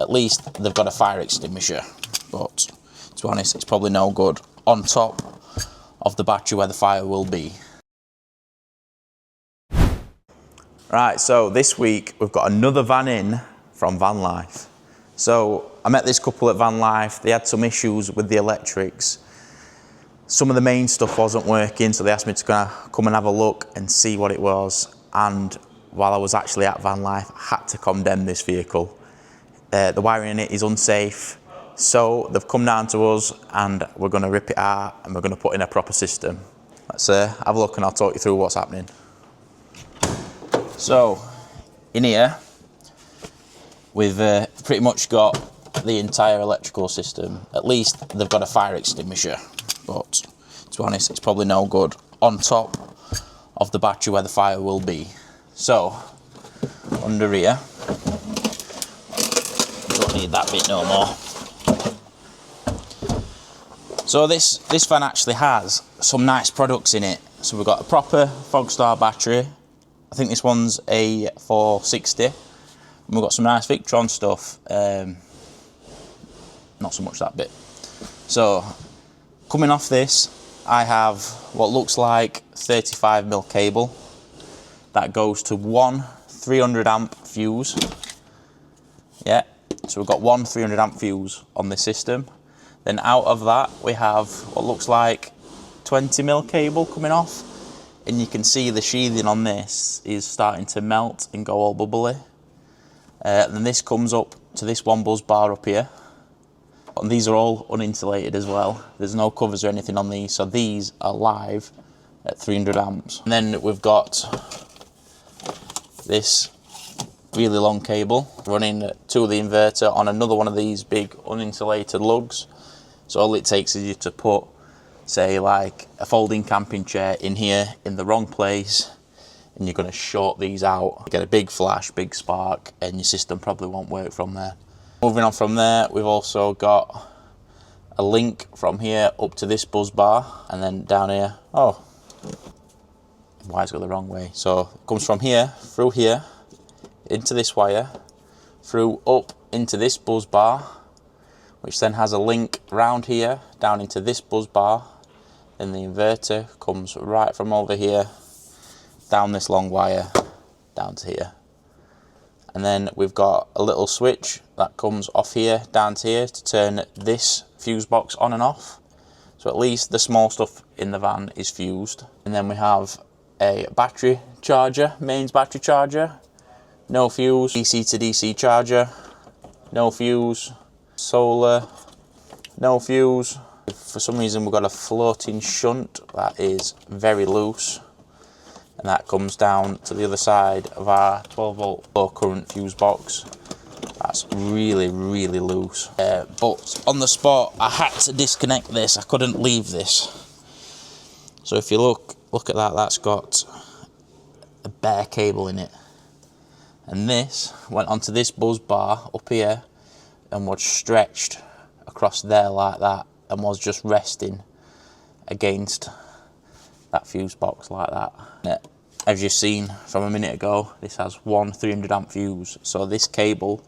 at least they've got a fire extinguisher. But to be honest, it's probably no good on top of the battery where the fire will be. Right, so this week we've got another van in from Vanlife. So I met this couple at Vanlife. They had some issues with the electrics. Some of the main stuff wasn't working, so they asked me to come and have a look and see what it was. And while I was actually at Vanlife, I had to condemn this vehicle. The wiring in it is unsafe, so they've come down to us and we're going to rip it out and we're going to put in a proper system. Let's have a look and I'll talk you through what's happening. So in here, we've pretty much got the entire electrical system. At least they've got a fire extinguisher, but to be honest, it's probably no good on top of the battery where the fire will be. So under here, don't need that bit no more. So this van actually has some nice products in it. So we've got a proper Fogstar battery. I think this one's a 460. And we've got some nice Victron stuff. Not so much that bit. So coming off this, I have what looks like 35mm cable that goes to one 300 amp fuse. Yeah, so we've got one 300 amp fuse on this system. Then out of that, we have what looks like 20mm cable coming off. And you can see the sheathing on this is starting to melt and go all bubbly. And then this comes up to this one buzz bar up here. And these are all uninsulated as well. There's no covers or anything on these, so these are live at 300 amps. And then we've got this really long cable running to the inverter on another one of these big uninsulated lugs. So all it takes is you to put, say, like a folding camping chair in here in the wrong place, and you're going to short these out. You get a big flash, big spark, and your system probably won't work from there. Moving on from there, we've also got a link from here up to this buzz bar, and then down here, oh, wire's got the wrong way. So it comes from here, through here, into this wire, through up into this buzz bar, which then has a link round here, down into this buzz bar. Then the inverter comes right from over here, down this long wire, down to here. And then we've got a little switch that comes off here, down to here, to turn this fuse box on and off. So at least the small stuff in the van is fused. And then we have a battery charger, mains battery charger, no fuse, DC to DC charger, no fuse, solar, no fuse. For some reason we've got a floating shunt that is very loose, and that comes down to the other side of our 12 volt low current fuse box. That's really loose. But on the spot I had to disconnect this. I couldn't leave this. So if you look at that, that's got a bare cable in it. And this went onto this buzz bar up here and was stretched across there like that, and was just resting against that fuse box like that. As you've seen from a minute ago, this has one 300 amp fuse, so this cable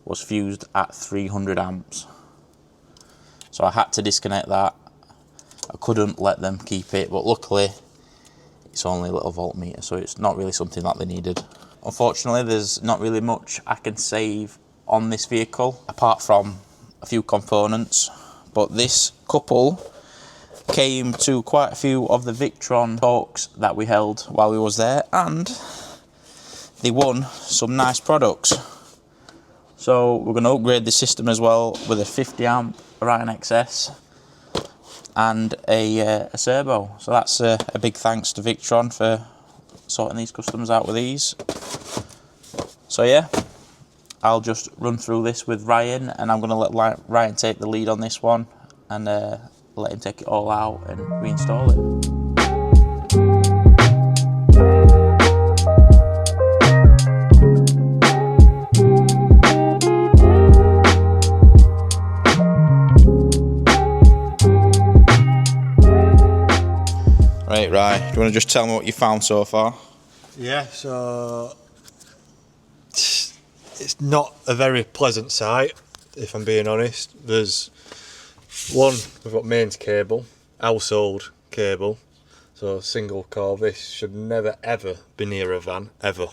was fused at 300 amps. So I had to disconnect that. I couldn't let them keep it, but luckily it's only a little voltmeter, so it's not really something that they needed. Unfortunately, there's not really much I can save on this vehicle apart from a few components, but this couple came to quite a few of the Victron talks that we held while we was there, and they won some nice products. So we're going to upgrade the system as well with a 50 amp Orion XS and a servo. So that's a big thanks to Victron for sorting these customers out with these. So yeah, I'll just run through this with Ryan, and I'm going to let Ryan take the lead on this one and let him take it all out and reinstall it. Right, do you want to just tell me what you found so far? Yeah, so it's not a very pleasant sight, if I'm being honest. There's one, we've got mains cable, household cable, so single core. This should never ever be near a van, ever,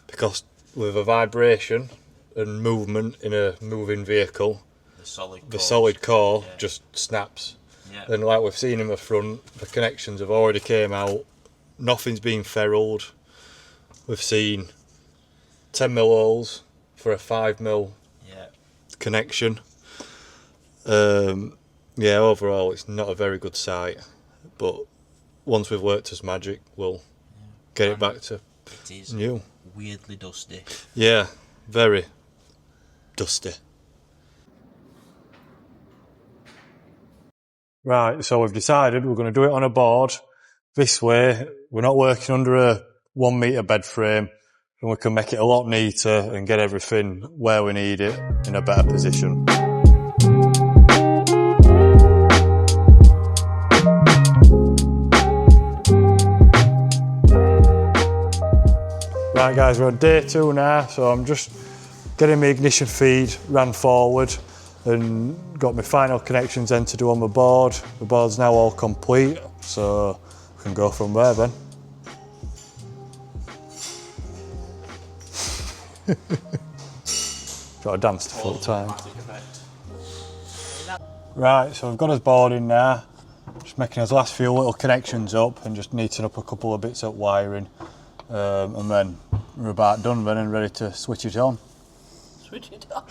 because with a vibration and movement in a moving vehicle, the solid core just snaps. Yeah. And like we've seen in the front, the connections have already came out, nothing's been ferruled. We've seen 10mm holes for a 5mm connection. Yeah, overall it's not a very good sight, but once we've worked as magic, we'll get it back to new. Weirdly dusty. Yeah, very dusty. Right, so we've decided we're going to do it on a board. This way, we're not working under a 1 metre bed frame, and we can make it a lot neater and get everything where we need it in a better position. Right guys, we're on day 2 now, so I'm just getting my ignition feed ran forward and got my final connections then to do on the board. The board's now all complete, so we can go from there then. Got to dance to full time. Right, so I've got us board in now. Just making his last few little connections up and just neating up a couple of bits of wiring. And then we're about done then and ready to switch it on. Switch it on?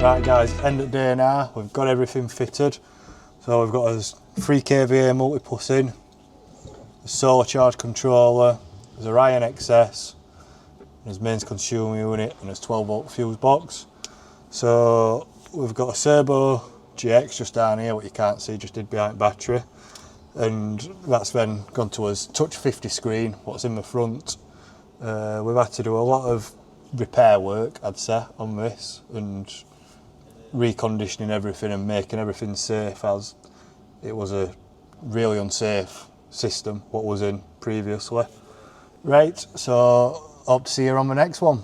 Right guys, end of the day now, we've got everything fitted. So we've got a 3 kVA multipus in, a solar charge controller, there's a Ryan XS, there's mains consumer unit and there's 12V fuse box. So we've got a Serbo GX just down here, what you can't see, just did behind battery. And that's then gone to us touch 50 screen, what's in the front. We've had to do a lot of repair work, I'd say, on this, and reconditioning everything and making everything safe, as it was a really unsafe system what was in previously. Right, so hope to see you on the next one.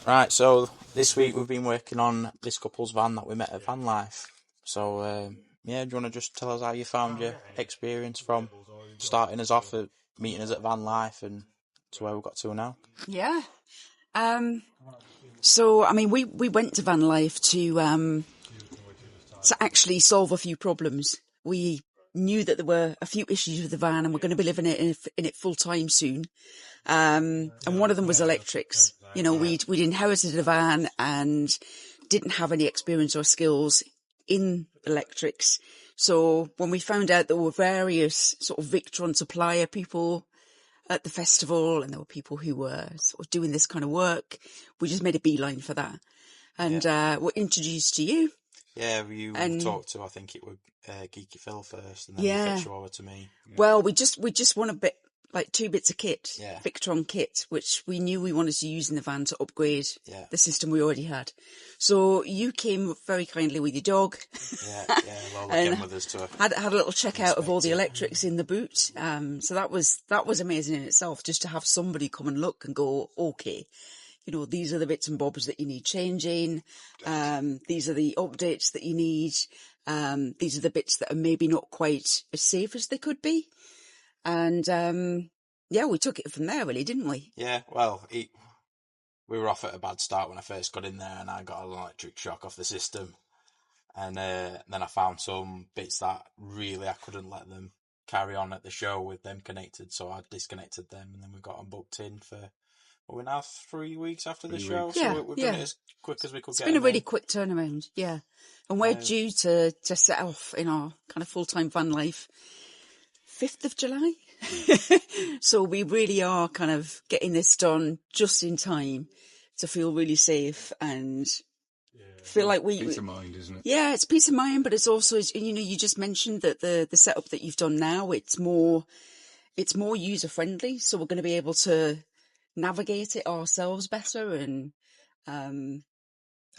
Right, so this week we've been working on this couple's van that we met at Vanlife. So yeah, do you want to just tell us how you found your experience from starting us off at meeting us at Vanlife and to where we've got to now? Yeah. So, I mean, we went to Vanlife to actually solve a few problems. We knew that there were a few issues with the van and we're going to be living in it full time soon. And one of them was electrics. You know, we'd inherited a van and didn't have any experience or skills in electrics. So when we found out there were various sort of Victron supplier people at the festival, and there were people who were sort of doing this kind of work, we just made a beeline for that. And we're introduced to you. Yeah, you talked to, I think it was Geeky Phil first, and then you fetched you over to me. Yeah. Well, we just want a bit, like 2 bits of kit, Victron kit, which we knew we wanted to use in the van to upgrade the system we already had. So you came very kindly with your dog. Yeah, well, they came with us to had a little check out of all the electrics in the boot. So that was amazing in itself, just to have somebody come and look and go, okay, you know, these are the bits and bobs that you need changing. These are the updates that you need. These are the bits that are maybe not quite as safe as they could be. And we took it from there, really, didn't we? Yeah, well, we were off at a bad start when I first got in there, and I got an electric shock off the system. And then I found some bits that really I couldn't let them carry on at the show with them connected, so I disconnected them, and then we got them booked in for, we're now 3 weeks after the show, so we've done it as quick as we could get. It's been a really quick turnaround, yeah. And we're due to set off in our kind of full-time van life 5th of July. So we really are kind of getting this done just in time to feel really safe and feel like Peace of mind, isn't it? Yeah, it's peace of mind, but it's also, you know, you just mentioned that the setup that you've done now, it's more user friendly, so we're going to be able to navigate it ourselves better, and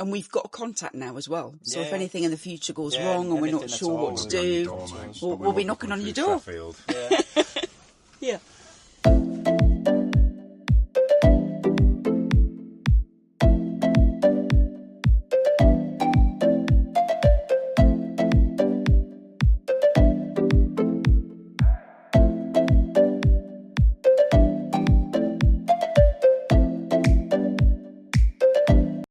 we've got a contact now as well. So if anything in the future goes wrong and we're not sure what to do, we'll be knocking on your door. Sheffield. Yeah.